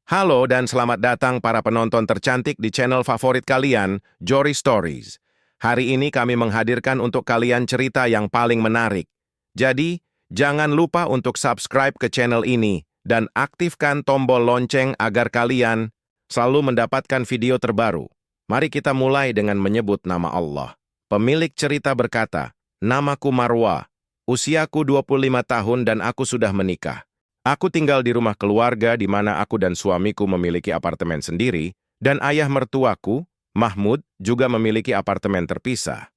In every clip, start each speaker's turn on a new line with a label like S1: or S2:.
S1: Halo dan selamat datang para penonton tercantik di channel favorit kalian, Jory Stories. Hari ini kami menghadirkan untuk kalian cerita yang paling menarik. Jadi, jangan lupa untuk subscribe ke channel ini dan aktifkan tombol lonceng agar kalian selalu mendapatkan video terbaru. Mari kita mulai dengan menyebut nama Allah. Pemilik cerita berkata, "Namaku Marwa, usiaku 25 tahun dan aku sudah menikah. Aku tinggal di rumah keluarga di mana aku dan suamiku memiliki apartemen sendiri, dan ayah mertuaku, Mahmud, juga memiliki apartemen terpisah.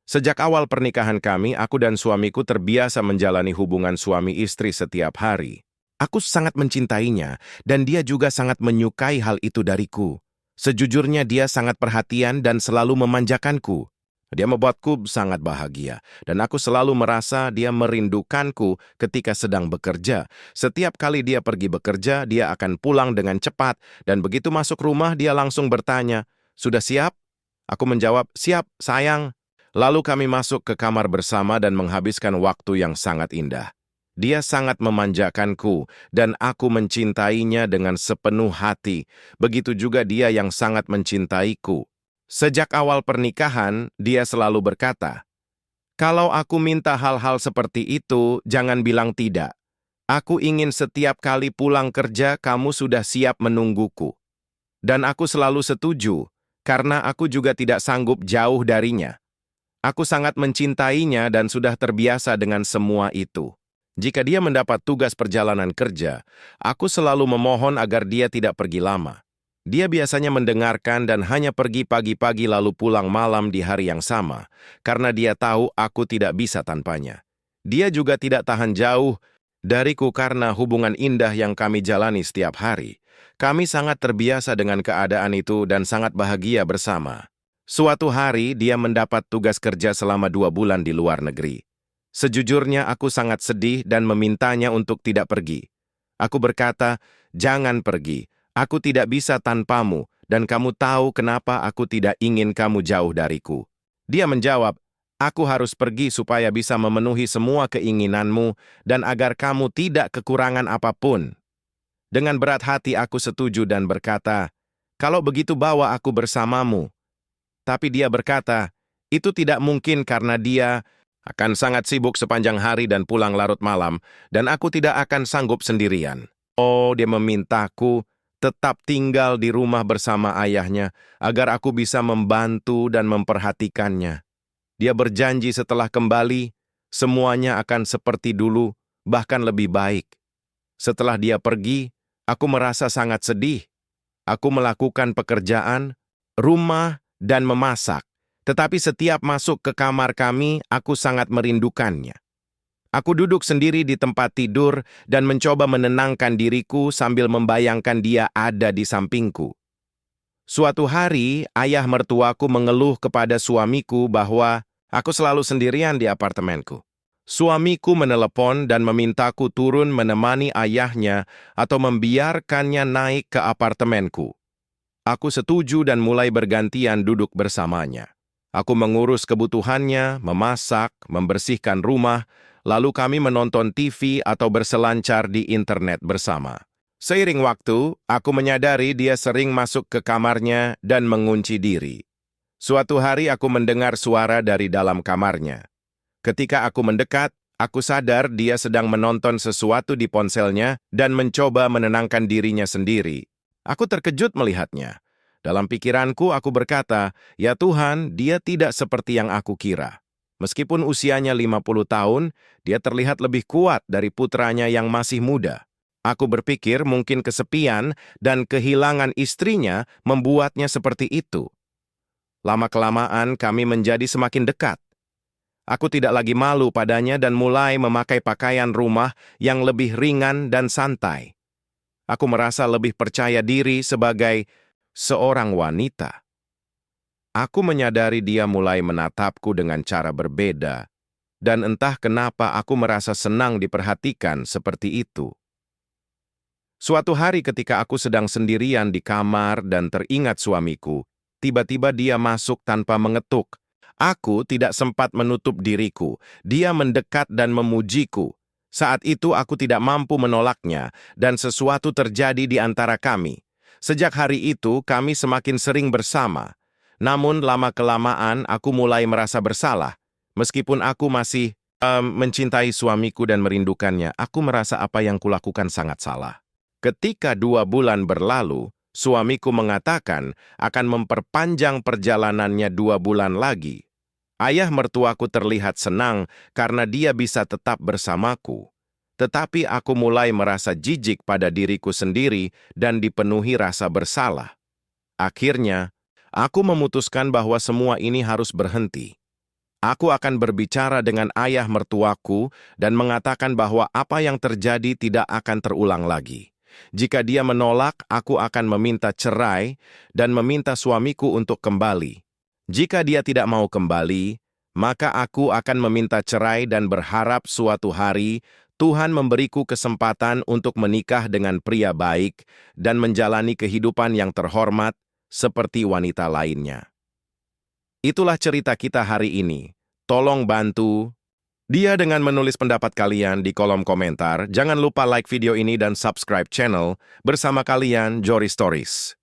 S1: Sejak awal pernikahan kami, aku dan suamiku terbiasa menjalani hubungan suami istri setiap hari. Aku sangat mencintainya, dan dia juga sangat menyukai hal itu dariku. Sejujurnya dia sangat perhatian dan selalu memanjakanku. Dia membuatku sangat bahagia, dan aku selalu merasa dia merindukanku ketika sedang bekerja. Setiap kali dia pergi bekerja, dia akan pulang dengan cepat, dan begitu masuk rumah dia langsung bertanya, "Sudah siap?" Aku menjawab, "Siap, sayang." Lalu kami masuk ke kamar bersama dan menghabiskan waktu yang sangat indah. Dia sangat memanjakanku, dan aku mencintainya dengan sepenuh hati. Begitu juga dia yang sangat mencintaiku. Sejak awal pernikahan, dia selalu berkata, "Kalau aku minta hal-hal seperti itu, jangan bilang tidak. Aku ingin setiap kali pulang kerja, kamu sudah siap menungguku." Dan aku selalu setuju, karena aku juga tidak sanggup jauh darinya. Aku sangat mencintainya dan sudah terbiasa dengan semua itu. Jika dia mendapat tugas perjalanan kerja, aku selalu memohon agar dia tidak pergi lama. Dia biasanya mendengarkan dan hanya pergi pagi-pagi lalu pulang malam di hari yang sama, karena dia tahu aku tidak bisa tanpanya. Dia juga tidak tahan jauh dariku karena hubungan indah yang kami jalani setiap hari. Kami sangat terbiasa dengan keadaan itu dan sangat bahagia bersama. Suatu hari, dia mendapat tugas kerja selama 2 bulan di luar negeri. Sejujurnya, aku sangat sedih dan memintanya untuk tidak pergi. Aku berkata, "Jangan pergi. Aku tidak bisa tanpamu, dan kamu tahu kenapa aku tidak ingin kamu jauh dariku." Dia menjawab, "Aku harus pergi supaya bisa memenuhi semua keinginanmu dan agar kamu tidak kekurangan apapun." Dengan berat hati aku setuju dan berkata, "Kalau begitu bawa aku bersamamu." Tapi dia berkata, itu tidak mungkin karena dia akan sangat sibuk sepanjang hari dan pulang larut malam, dan aku tidak akan sanggup sendirian. Oh, dia memintaku tetap tinggal di rumah bersama ayahnya, agar aku bisa membantu dan memperhatikannya. Dia berjanji setelah kembali, semuanya akan seperti dulu, bahkan lebih baik. Setelah dia pergi, aku merasa sangat sedih. Aku melakukan pekerjaan, rumah, dan memasak. Tetapi setiap masuk ke kamar kami, aku sangat merindukannya. Aku duduk sendiri di tempat tidur dan mencoba menenangkan diriku sambil membayangkan dia ada di sampingku. Suatu hari, ayah mertuaku mengeluh kepada suamiku bahwa aku selalu sendirian di apartemenku. Suamiku menelepon dan memintaku turun menemani ayahnya atau membiarkannya naik ke apartemenku. Aku setuju dan mulai bergantian duduk bersamanya. Aku mengurus kebutuhannya, memasak, membersihkan rumah, lalu kami menonton TV atau berselancar di internet bersama. Seiring waktu, aku menyadari dia sering masuk ke kamarnya dan mengunci diri. Suatu hari aku mendengar suara dari dalam kamarnya. Ketika aku mendekat, aku sadar dia sedang menonton sesuatu di ponselnya dan mencoba menenangkan dirinya sendiri. Aku terkejut melihatnya. Dalam pikiranku, aku berkata, "Ya Tuhan, dia tidak seperti yang aku kira." Meskipun usianya 50 tahun, dia terlihat lebih kuat dari putranya yang masih muda. Aku berpikir mungkin kesepian dan kehilangan istrinya membuatnya seperti itu. Lama-kelamaan kami menjadi semakin dekat. Aku tidak lagi malu padanya dan mulai memakai pakaian rumah yang lebih ringan dan santai. Aku merasa lebih percaya diri sebagai seorang wanita. Aku menyadari dia mulai menatapku dengan cara berbeda, dan entah kenapa aku merasa senang diperhatikan seperti itu. Suatu hari ketika aku sedang sendirian di kamar dan teringat suamiku, tiba-tiba dia masuk tanpa mengetuk. Aku tidak sempat menutup diriku. Dia mendekat dan memujiku. Saat itu aku tidak mampu menolaknya, dan sesuatu terjadi di antara kami. Sejak hari itu, kami semakin sering bersama. Namun, lama-kelamaan aku mulai merasa bersalah. Meskipun aku masih mencintai suamiku dan merindukannya, aku merasa apa yang kulakukan sangat salah. Ketika 2 bulan berlalu, suamiku mengatakan akan memperpanjang perjalanannya 2 bulan lagi. Ayah mertuaku terlihat senang karena dia bisa tetap bersamaku. Tetapi aku mulai merasa jijik pada diriku sendiri dan dipenuhi rasa bersalah. Akhirnya, aku memutuskan bahwa semua ini harus berhenti. Aku akan berbicara dengan ayah mertuaku dan mengatakan bahwa apa yang terjadi tidak akan terulang lagi. Jika dia menolak, aku akan meminta cerai dan meminta suamiku untuk kembali. Jika dia tidak mau kembali, maka aku akan meminta cerai dan berharap suatu hari Tuhan memberiku kesempatan untuk menikah dengan pria baik dan menjalani kehidupan yang terhormat seperti wanita lainnya. Itulah cerita kita hari ini. Tolong bantu dia dengan menulis pendapat kalian di kolom komentar. Jangan lupa like video ini dan subscribe channel. Bersama kalian, Jory Stories.